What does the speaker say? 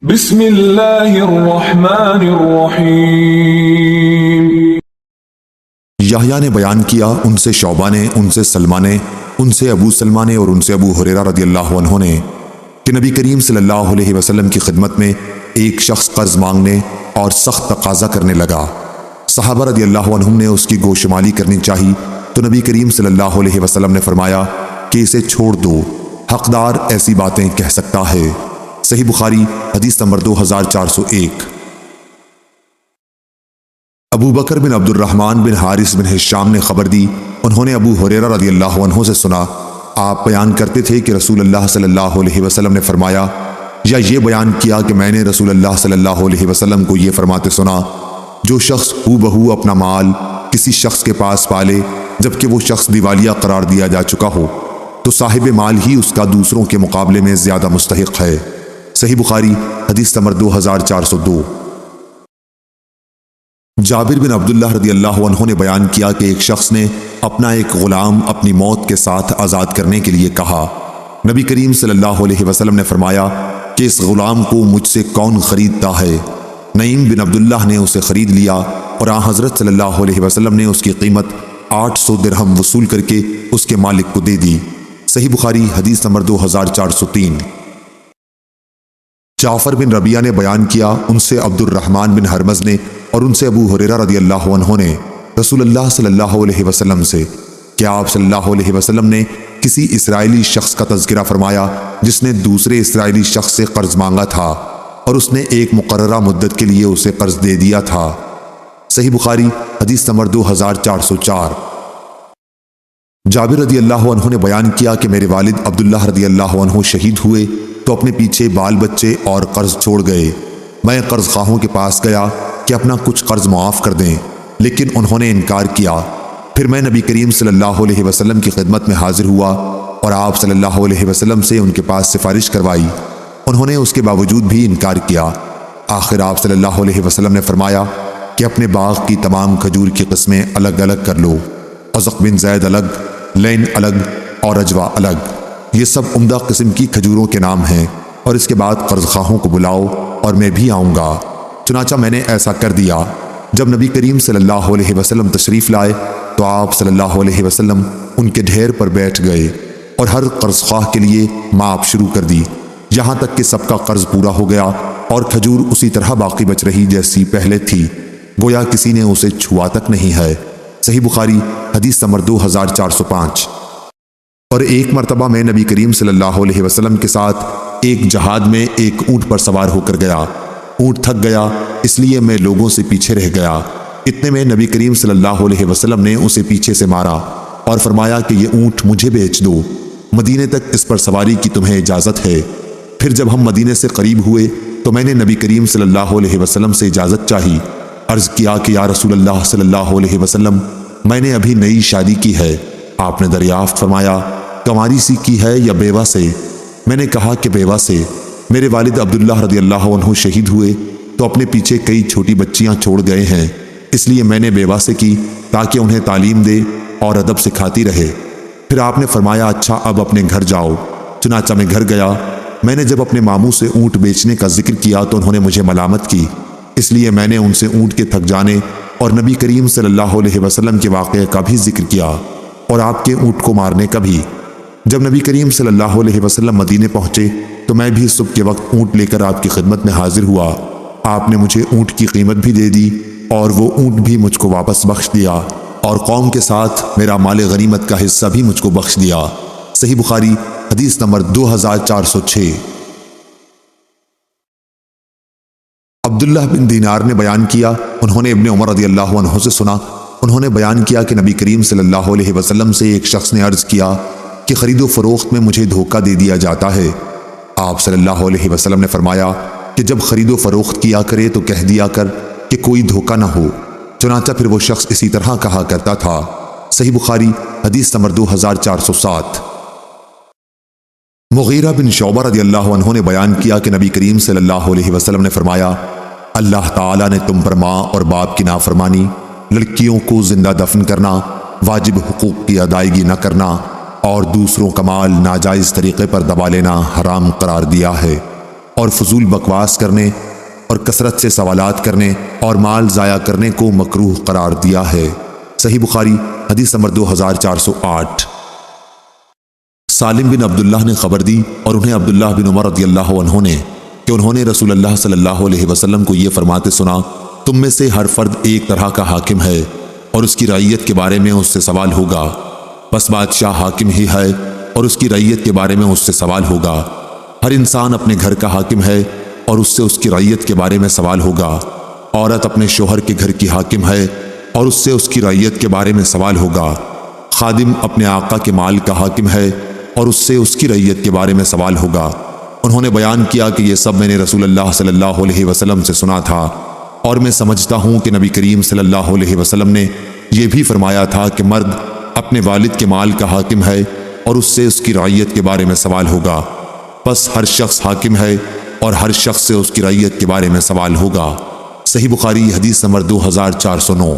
بسم اللہ الرحمن الرحیم۔ یحییٰ نے بیان کیا، ان سے شعبہ نے، ان سے سلمہ نے، ان سے ابو سلمہ نے اور ان سے ابو ہریرہ رضی اللہ عنہ نے کہ نبی کریم صلی اللہ علیہ وسلم کی خدمت میں ایک شخص قرض مانگنے اور سخت تقاضا کرنے لگا۔ صحابہ رضی اللہ عنہم نے اس کی گوشمالی کرنی چاہی تو نبی کریم صلی اللہ علیہ وسلم نے فرمایا کہ اسے چھوڑ دو، حقدار ایسی باتیں کہہ سکتا ہے۔ صحیح بخاری حدیث نمبر 2401۔ ابو بکر بن عبد الرحمن بن حارث بن ہشام نے خبر دی، انہوں نے ابو ہریرہ رضی اللہ عنہ سے سنا، آپ بیان کرتے تھے کہ رسول اللہ صلی اللہ علیہ وسلم نے فرمایا، یا یہ بیان کیا کہ میں نے رسول اللہ صلی اللہ علیہ وسلم کو یہ فرماتے سنا، جو شخص ہو بہو اپنا مال کسی شخص کے پاس پالے جبکہ وہ شخص دیوالیہ قرار دیا جا چکا ہو تو صاحب مال ہی اس کا دوسروں کے مقابلے میں زیادہ مستحق ہے۔ صحیح بخاری حدیث نمبر 2402۔ جابر بن عبداللہ رضی اللہ عنہ نے بیان کیا کہ ایک شخص نے اپنا ایک غلام اپنی موت کے ساتھ آزاد کرنے کے لیے کہا۔ نبی کریم صلی اللہ علیہ وسلم نے فرمایا کہ اس غلام کو مجھ سے کون خریدتا ہے؟ نعیم بن عبداللہ نے اسے خرید لیا اور آن حضرت صلی اللہ علیہ وسلم نے اس کی قیمت 800 درہم وصول کر کے اس کے مالک کو دے دی۔ صحیح بخاری حدیث نمبر 2403۔ جعفر بن ربیعہ نے بیان کیا، ان سے عبد الرحمن بن حرمز نے اور ان سے ابو ہریرہ رضی اللہ عنہ نے رسول اللہ صلی اللہ علیہ وسلم سے کہ آپ صلی اللہ علیہ وسلم نے کسی اسرائیلی شخص کا تذکرہ فرمایا جس نے دوسرے اسرائیلی شخص سے قرض مانگا تھا اور اس نے ایک مقررہ مدت کے لیے اسے قرض دے دیا تھا۔ صحیح بخاری حدیث نمبر 2404۔ جابر رضی اللہ عنہ نے بیان کیا کہ میرے والد عبداللہ رضی اللہ عنہ شہید ہوئے تو اپنے پیچھے بال بچے اور قرض چھوڑ گئے۔ میں قرض خواہوں کے پاس گیا کہ اپنا کچھ قرض معاف کر دیں، لیکن انہوں نے انکار کیا۔ پھر میں نبی کریم صلی اللہ علیہ وسلم کی خدمت میں حاضر ہوا اور آپ صلی اللہ علیہ وسلم سے ان کے پاس سفارش کروائی، انہوں نے اس کے باوجود بھی انکار کیا۔ آخر آپ صلی اللہ علیہ وسلم نے فرمایا کہ اپنے باغ کی تمام کھجور کی قسمیں الگ الگ کر لو، عزق بن زید الگ، لین الگ اور اجوا الگ، یہ سب عمدہ قسم کی کھجوروں کے نام ہیں، اور اس کے بعد قرض خواہوں کو بلاؤ اور میں بھی آؤں گا۔ چنانچہ میں نے ایسا کر دیا۔ جب نبی کریم صلی اللہ علیہ وسلم تشریف لائے تو آپ صلی اللہ علیہ وسلم ان کے ڈھیر پر بیٹھ گئے اور ہر قرض خواہ کے لیے معاف شروع کر دی، یہاں تک کہ سب کا قرض پورا ہو گیا اور کھجور اسی طرح باقی بچ رہی جیسی پہلے تھی، گویا کسی نے اسے چھوا تک نہیں ہے۔ صحیح بخاری حدیث نمبر 2405۔ اور ایک مرتبہ میں نبی کریم صلی اللہ علیہ وسلم کے ساتھ ایک جہاد میں ایک اونٹ پر سوار ہو کر گیا۔ اونٹ تھک گیا، اس لیے میں لوگوں سے پیچھے رہ گیا۔ اتنے میں نبی کریم صلی اللہ علیہ وسلم نے اسے پیچھے سے مارا اور فرمایا کہ یہ اونٹ مجھے بیچ دو، مدینے تک اس پر سواری کی تمہیں اجازت ہے۔ پھر جب ہم مدینے سے قریب ہوئے تو میں نے نبی کریم صلی اللہ علیہ وسلم سے اجازت چاہی، عرض کیا کہ یا رسول اللہ صلی اللہ علیہ وسلم، میں نے ابھی نئی شادی کی ہے۔ آپ نے دریافت فرمایا کنواری سی کی ہے یا بیوہ سے؟ میں نے کہا کہ بیوہ سے۔ میرے والد عبداللہ رضی اللہ عنہ شہید ہوئے تو اپنے پیچھے کئی چھوٹی بچیاں چھوڑ گئے ہیں، اس لیے میں نے بیوہ سے کی تاکہ انہیں تعلیم دے اور ادب سکھاتی رہے۔ پھر آپ نے فرمایا اچھا اب اپنے گھر جاؤ۔ چنانچہ میں گھر گیا۔ میں نے جب اپنے ماموں سے اونٹ بیچنے کا ذکر کیا تو انہوں نے مجھے ملامت کی، اس لیے میں نے ان سے اونٹ کے تھک جانے اور نبی کریم صلی اللہ علیہ وسلم کے واقعے کا بھی ذکر کیا اور آپ کے اونٹ کو مارنے کا بھی۔ جب نبی کریم صلی اللہ علیہ وسلم مدینے پہنچے تو میں بھی صبح کے وقت اونٹ لے کر آپ کی خدمت میں حاضر ہوا۔ آپ نے مجھے اونٹ کی قیمت بھی دے دی اور وہ اونٹ بھی مجھ کو واپس بخش دیا اور قوم کے ساتھ میرا مال غنیمت کا حصہ بھی مجھ کو بخش دیا۔ صحیح بخاری حدیث نمبر 2406۔ عبداللہ بن دینار نے بیان کیا، انہوں نے ابن عمر رضی اللہ عنہ سے سنا، انہوں نے بیان کیا کہ نبی کریم صلی اللہ علیہ وسلم سے ایک شخص نے عرض کیا کہ خرید و فروخت میں مجھے دھوکہ دے دیا جاتا ہے۔ آپ صلی اللہ علیہ وسلم نے فرمایا کہ جب خرید و فروخت کیا کرے تو کہہ دیا کر کہ کوئی دھوکہ نہ ہو۔ چنانچہ پھر وہ شخص اسی طرح کہا کرتا تھا۔ صحیح بخاری حدیث نمبر 2407۔ مغیرہ بن شعبہ رضی اللہ عنہ نے بیان کیا کہ نبی کریم صلی اللہ علیہ وسلم نے فرمایا اللہ تعالیٰ نے تم پر ماں اور باپ کی نافرمانی، لڑکیوں کو زندہ دفن کرنا، واجب حقوق کی ادائیگی نہ کرنا اور دوسروں کا مال ناجائز طریقے پر دبا لینا حرام قرار دیا ہے۔ اور فضول بکواس کرنے اور کثرت سے سوالات کرنے اور مال ضائع کرنے کو مکروہ قرار دیا ہے۔ صحیح بخاری حدیث نمبر 2408۔ سالم بن عبداللہ نے خبر دی اور انہیں عبداللہ بن عمر رضی اللہ عنہ نے کہ انہوں نے رسول اللہ صلی اللہ علیہ وسلم کو یہ فرماتے سنا، تم میں سے ہر فرد ایک طرح کا حاکم ہے اور اس کی رعیت کے بارے میں اس سے سوال ہوگا، بس بادشاہ حاکم ہی ہے اور اس کی رعیت کے بارے میں اس سے سوال ہوگا۔ ہر انسان اپنے گھر کا حاکم ہے اور اس سے اس کی رعیت کے بارے میں سوال ہوگا۔ عورت اپنے شوہر کے گھر کی حاکم ہے اور اس سے اس کی رعیت کے بارے میں سوال ہوگا۔ خادم اپنے آقا کے مال کا حاکم ہے اور اس سے اس کی رعیت کے بارے میں سوال ہوگا۔ انہوں نے بیان کیا کہ یہ سب میں نے رسول اللہ صلی اللہ علیہ وسلم سے سنا تھا، اور میں سمجھتا ہوں کہ نبی کریم صلی اللہ علیہ وسلم نے یہ بھی فرمایا تھا کہ مرد اپنے والد کے مال کا حاکم ہے اور اس سے اس کی رعیت کے بارے میں سوال ہوگا، بس ہر شخص حاکم ہے اور ہر شخص سے اس کی رعیت کے بارے میں سوال ہوگا۔ صحیح بخاری حدیث نمبر 2409۔